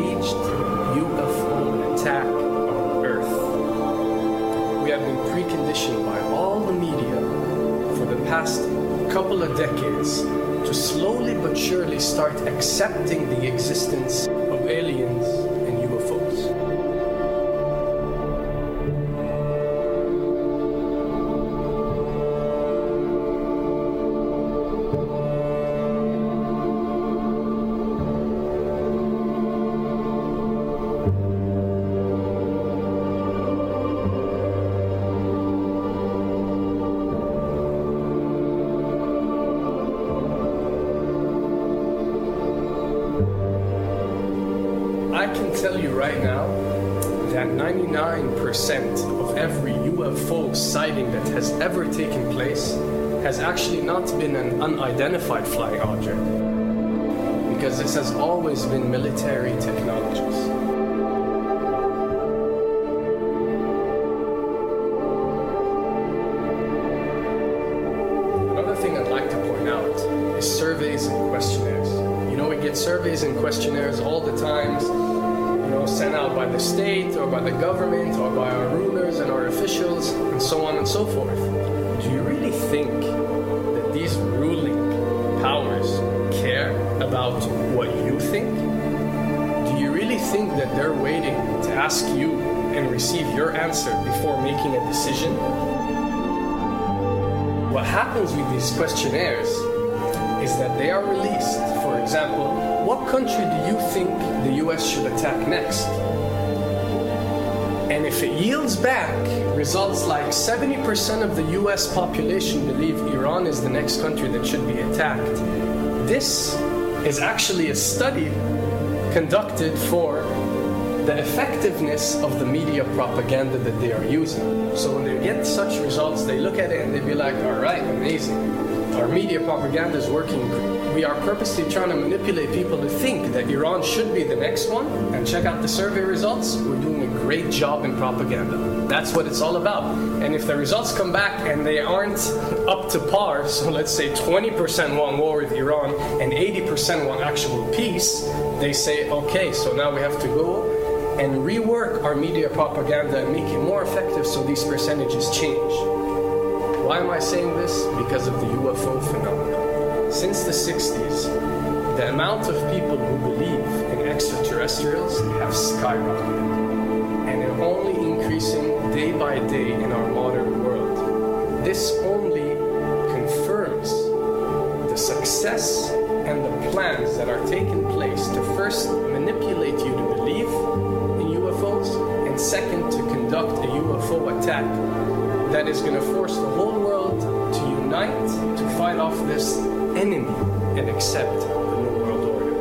staged UFO attack on Earth. We have been preconditioned by all the media for the past couple of decades to slowly but surely start accepting the existence of aliens and UFOs. I can tell you right now that 99% of every UFO sighting that has ever taken place has actually not been an unidentified flying object, because this has always been military technologies. Another thing I'd like to point out is surveys and questionnaires. You know, we get surveys and questionnaires all the time, sent out by the state or by the government or by our rulers and our officials and so on and so forth. Do you really think that these ruling powers care about what you think? Do you really think that they're waiting to ask you and receive your answer before making a decision? What happens with these questionnaires is that they are released. For example, what country do you think the US should attack next? And if it yields back results like 70% of the US population believe Iran is the next country that should be attacked, this is actually a study conducted for the effectiveness of the media propaganda that they are using. So when they get such results, they look at it and they be like, all right, amazing. Our media propaganda is working. We are purposely trying to manipulate people to think that Iran should be the next one. And check out the survey results. We're doing a great job in propaganda. That's what it's all about. And if the results come back and they aren't up to par, so let's say 20% want war with Iran and 80% want actual peace, they say, okay, so now we have to go and rework our media propaganda and make it more effective so these percentages change. Why am I saying this? Because of the UFO phenomena. Since the 60s, the amount of people who believe in extraterrestrials have skyrocketed, and they're only increasing day by day in our modern world. This only confirms the success and the plans that are taking place to first manipulate you to believe in UFOs, and second, to conduct a UFO attack that is going to force the whole world to unite to fight off this enemy and accept the New World Order.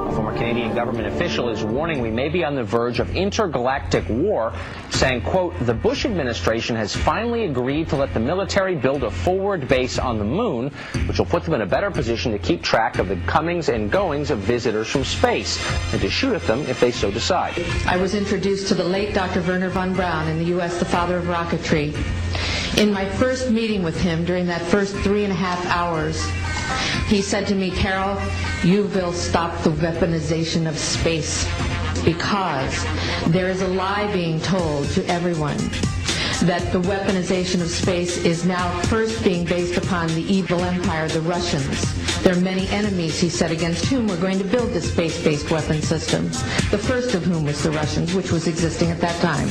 A former Canadian government official is warning we may be on the verge of intergalactic war, saying, quote, the Bush administration has finally agreed to let the military build a forward base on the moon, which will put them in a better position to keep track of the comings and goings of visitors from space, and to shoot at them if they so decide. I was introduced to the late Dr. Wernher von Braun in the U.S., the father of rocketry. In my first meeting with him, during that first 3.5 hours, he said to me, Carol, you will stop the weaponization of space, because there is a lie being told to everyone that the weaponization of space is now first being based upon the evil empire, the Russians. There are many enemies, he said, against whom we're going to build this space-based weapon system, the first of whom was the Russians, which was existing at that time.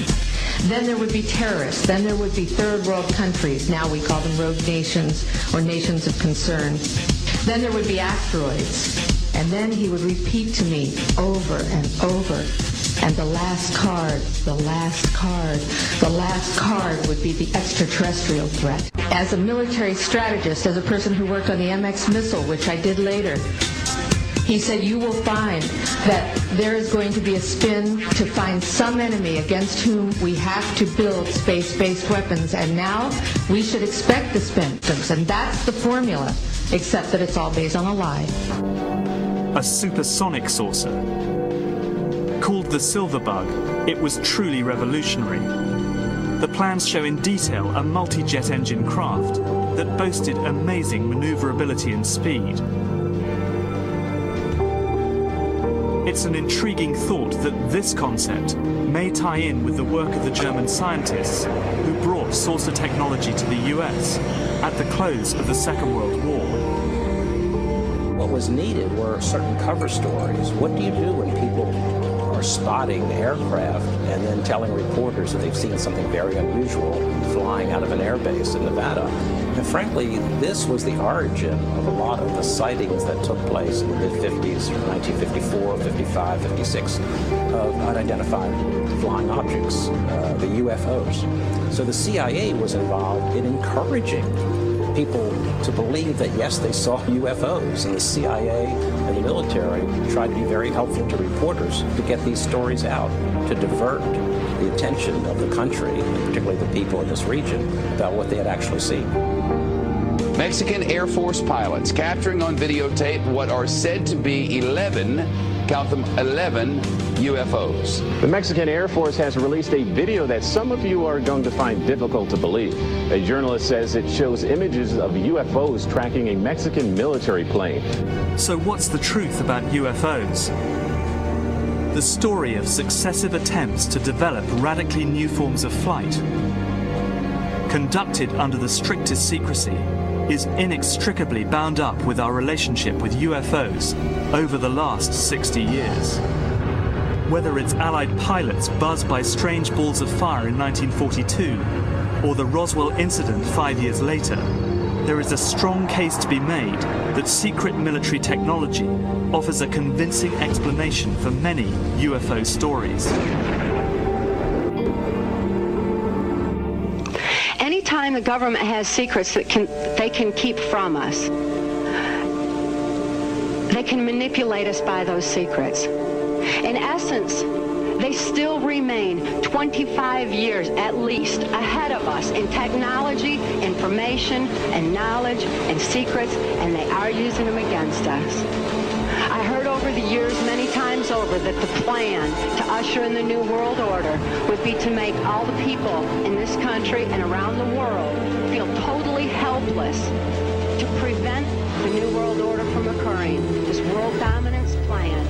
Then there would be terrorists. Then there would be third world countries. Now we call them rogue nations or nations of concern. Then there would be asteroids. And then he would repeat to me over and over, and the last card, the last card, the last card would be the extraterrestrial threat. As a military strategist, as a person who worked on the MX missile, which I did later, he said, you will find that there is going to be a spin to find some enemy against whom we have to build space-based weapons, and now we should expect the spin. And that's the formula, except that it's all based on a lie. A supersonic saucer. Called the Silver Bug, it was truly revolutionary. The plans show in detail a multi-jet engine craft that boasted amazing maneuverability and speed. It's an intriguing thought that this concept may tie in with the work of the German scientists who brought saucer technology to the US at the close of the Second World War. What was needed were certain cover stories. What do you do when people are spotting aircraft and then telling reporters that they've seen something very unusual flying out of an airbase in Nevada? And frankly, this was the origin of a lot of the sightings that took place in the mid-50s, 1954, 55, 56, of unidentified flying objects, the UFOs. So the CIA was involved in encouraging people to believe that, yes, they saw UFOs, and the CIA and the military tried to be very helpful to reporters to get these stories out, to divert the attention of the country, and particularly the people in this region, about what they had actually seen. Mexican Air Force pilots capturing on videotape what are said to be 11, count them, 11 UFOs. The Mexican Air Force has released a video that some of you are going to find difficult to believe. A journalist says it shows images of UFOs tracking a Mexican military plane. So what's the truth about UFOs? The story of successive attempts to develop radically new forms of flight, conducted under the strictest secrecy, is inextricably bound up with our relationship with UFOs over the last 60 years. Whether it's Allied pilots buzzed by strange balls of fire in 1942 or the Roswell incident 5 years later, there is a strong case to be made that secret military technology offers a convincing explanation for many UFO stories. Anytime the government has secrets that they can keep from us, they can manipulate us by those secrets. In essence, they still remain 25 years at least ahead of us in technology, information, and knowledge, and secrets, and they are using them against us. I heard over the years many times over that the plan to usher in the New World Order would be to make all the people in this country and around the world feel totally helpless to prevent the New World Order from occurring, this world dominance plan,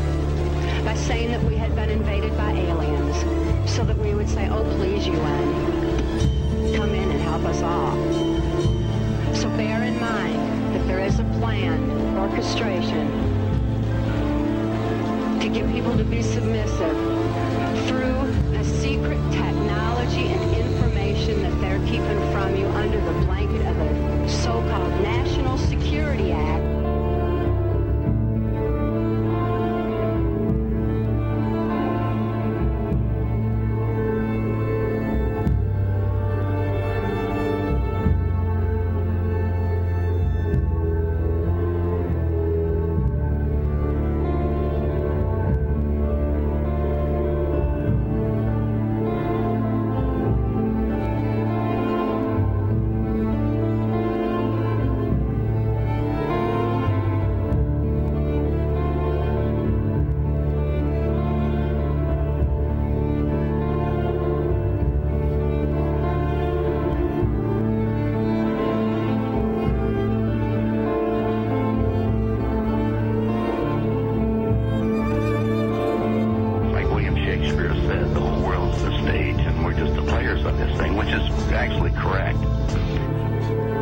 by saying that we had been invaded by aliens, so that we would say, oh, please, UN, come in and help us all. So bear in mind that there is a plan, orchestration, to get people to be submissive through a secret technology and information that they're keeping from you under the blanket of the so-called National Security Act.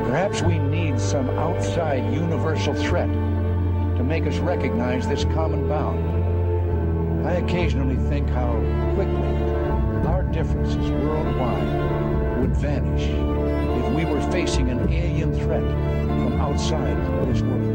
Perhaps we need some outside universal threat to make us recognize this common bound. I occasionally think how quickly our differences worldwide would vanish if we were facing an alien threat from outside this world.